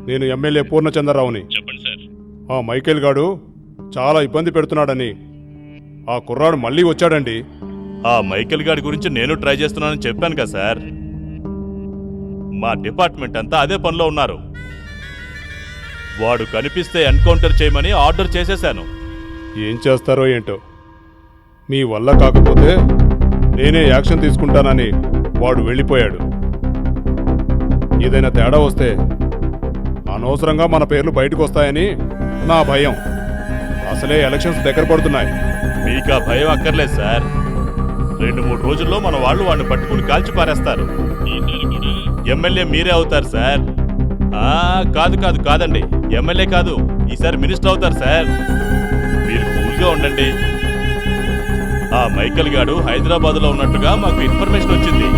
నేను ఎమ్మెల్యే పూర్ణచంద్రరావుని. చెప్పండి సార్. ఆ మైకేల్ గాడు చాలా ఇబ్బంది పెడుతున్నాడని ఆ కుర్రాడు మళ్ళీ వచ్చాడండి. ఆ మైకేల్ గారి గురించి నేను ట్రై చేస్తున్నానని చెప్పాను కదా సార్. మా డిపార్ట్మెంట్ అంతా అదే పనిలో ఉన్నారు. వాడు కనిపిస్తే ఎన్కౌంటర్ చేయమని ఆర్డర్ చేసేశాను. ఏం చేస్తారో ఏంటో. మీ వల్ల కాకపోతే నేనే యాక్షన్ తీసుకుంటానని వాడు వెళ్ళిపోయాడు. ఏదైనా తేడా వస్తే అనవసరంగా మన పేర్లు బయటకు వస్తాయని నా భయం. అసలే ఎలక్షన్స్ దగ్గర పడుతున్నాయి. మీకు ఆ భయం అక్కర్లేదు సార్. 2-3 రోజుల్లో మన వాళ్ళు వాడిని పట్టుకుని కాల్చి పారేస్తారు. ఎమ్మెల్యే మీరే అవుతారు సార్. కాదండి, ఎమ్మెల్యే కాదు, ఈసారి మినిస్టర్ అవుతారు సార్. మీరు కూల్గా ఉండండి. ఆ మైకేల్ గాడు హైదరాబాద్లో ఉన్నట్టుగా మాకు ఇన్ఫర్మేషన్ వచ్చింది.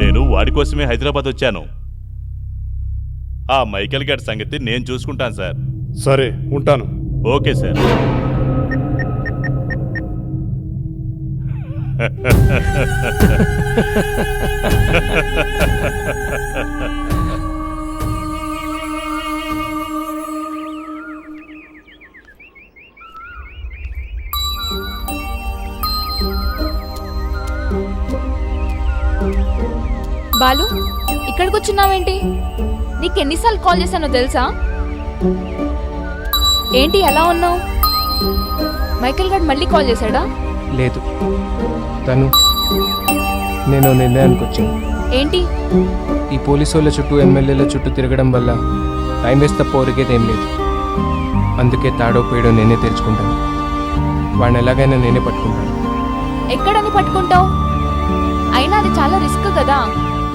నేను వాడి కోసమే హైదరాబాద్ వచ్చాను. ఆ మైకేల్ గారి సంగతి నేను చూసుకుంటాను సార్. సరే, ఉంటాను. Okay sir. బాలు, ఇక్కడికి వచ్చున్నావేంటి? నీకెన్నిసార్లు కాల్ చేశానో తెలుసా? ఏంటి ఎలా ఉన్నావు? మైకేల్ గారు మళ్ళీ కాల్ చేశాడా? లేదు, తను నేను నిర్ణయానికి వచ్చాను. ఏంటి? ఈ పోలీసు వాళ్ళ చుట్టూ ఎమ్మెల్యేల చుట్టూ తిరగడం వల్ల టైం వేస్ట్ తప్ప ఒరిగేదేం లేదు. అందుకే తాడో పేడో నేనే తెరుచుకుంటాను. వాడిని ఎలాగైనా నేనే పట్టుకుంటాను. ఎక్కడని పట్టుకుంటావు? అయినా అది చాలా రిస్క్ కదా.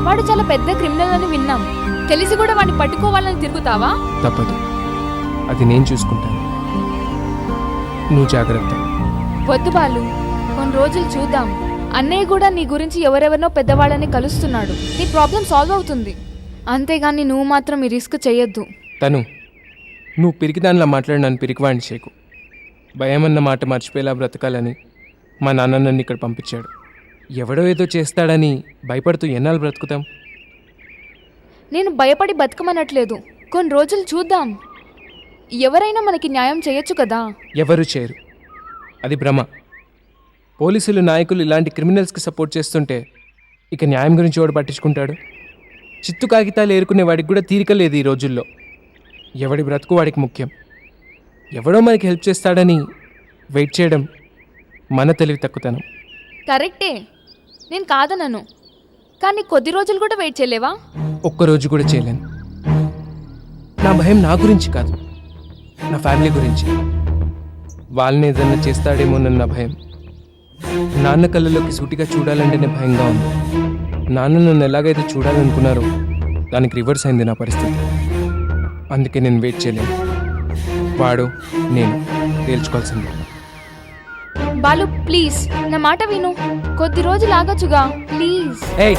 వాడు చాలా పెద్ద క్రిమినల్ అని విన్నాం. తెలిసి కూడా వాడిని పట్టుకోవాలని తిరుగుతావా? తప్పదు, అది నేను చూసుకుంటాను. నువ్వు జాగ్రత్త. వద్దు బాలు, కొన్ని రోజులు చూద్దాం. అన్నయ్య కూడా నీ గురించి ఎవరెవరినో పెద్దవాళ్ళని కలుస్తున్నాడు. నీ ప్రాబ్లం సాల్వ్ అవుతుంది. అంతేగాని నువ్వు మాత్రం ఈ రిస్క్ చెయ్యొద్దు. తను నువ్వు పిరికిదానిలా మాట్లాడి నన్ను పిరికివాడిని చేయకు. భయమన్న మాట మర్చిపోయేలా బ్రతకాలని మా నాన్న నన్ను ఇక్కడ పంపించాడు. ఎవడో ఏదో చేస్తాడని భయపడుతూ ఎన్నాళ్ళు బ్రతుకుతాం? నేను భయపడి బతకమనట్లేదు. కొన్ని రోజులు చూద్దాం. ఎవరైనా మనకి న్యాయం చేయొచ్చు కదా. ఎవరు చేయరు, అది భ్రమ. పోలీసులు, నాయకులు ఇలాంటి క్రిమినల్స్కి సపోర్ట్ చేస్తుంటే ఇక న్యాయం గురించి ఎవడు పట్టించుకుంటాడు? చిత్తు కాగితాలు ఏరుకునే వాడికి కూడా తీరిక లేదు ఈ రోజుల్లో. ఎవడి బ్రతుకు వాడికి ముఖ్యం. ఎవడో మనకి హెల్ప్ చేస్తాడని వెయిట్ చేయడం మన తెలివి తక్కువతనం. కరెక్టే, నేను కాదనను. కానీ కొద్ది రోజులు కూడా వెయిట్ చేయలేవా? ఒక్కరోజు కూడా చేయలేను. నా భయం నా గురించి కాదు, నా ఫ్యామిలీ గురించి. వాళ్ళని ఏదన్నా చేస్తాడేమోనన్న భయం. నాన్న కళ్ళలోకి సూటిగా చూడాలంటేనే భయంగా ఉంది. నాన్న నన్ను ఎలాగైతే చూడాలనుకున్నారో దానికి రివర్స్ అయింది నా పరిస్థితి. అందుకే నేను వెయిట్ చేయలేను. వాడు నేను తేల్చుకోవాల్సిందే. బాలు ప్లీజ్, నా మాట విను. కొద్ది రోజులు ఆగచ్చుగా ప్లీజ్. ఏయ్,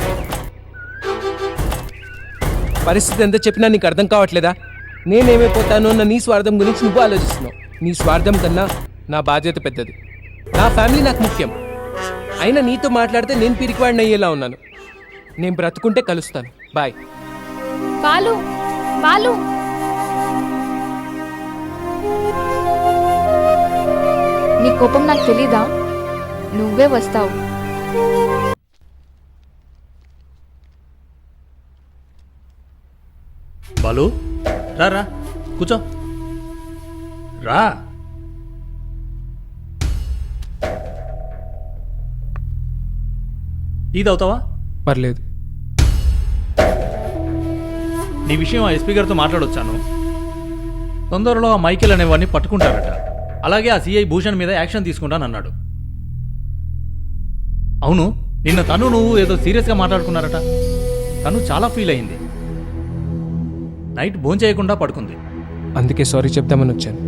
పరిస్థితి ఎంత చెప్పినా నీకు అర్థం కావట్లేదా? నేనేమైపోతానో అన్న నీ స్వార్థం గురించి నువ్వు ఆలోచిస్తున్నావు. నీ స్వార్థం కన్నా నా బాధ్యత పెద్దది. నా ఫ్యామిలీ నాకు ముఖ్యం. అయినా నీతో మాట్లాడితే నేను పిరికివాడిని అయ్యేలా ఉన్నాను. నేను బ్రతుకుంటే కలుస్తాను. బాయ్. బాలు, బాలు, నీ కోపం నాకు తెలీదా? నువ్వే వస్తావు. బాలు, రా రా, కూర్చో రా. టీ తాగుతావా? పర్లేదు. నీ విషయం ఆ ఎస్పీ గారితో మాట్లాడొచ్చాను. తొందరలో ఆ మైకేల్ అనేవాడిని పట్టుకుంటారట. అలాగే ఆ సిఐ భూషణ్ మీద యాక్షన్ తీసుకుంటానన్నాడు. అవును, నిన్న తను నువ్వు ఏదో సీరియస్గా మాట్లాడుకున్నారట. తను చాలా ఫీల్ అయింది. నైట్ భోంచేయకుండా పడుకుంది. అందుకే సారీ చెప్దామని వచ్చాను.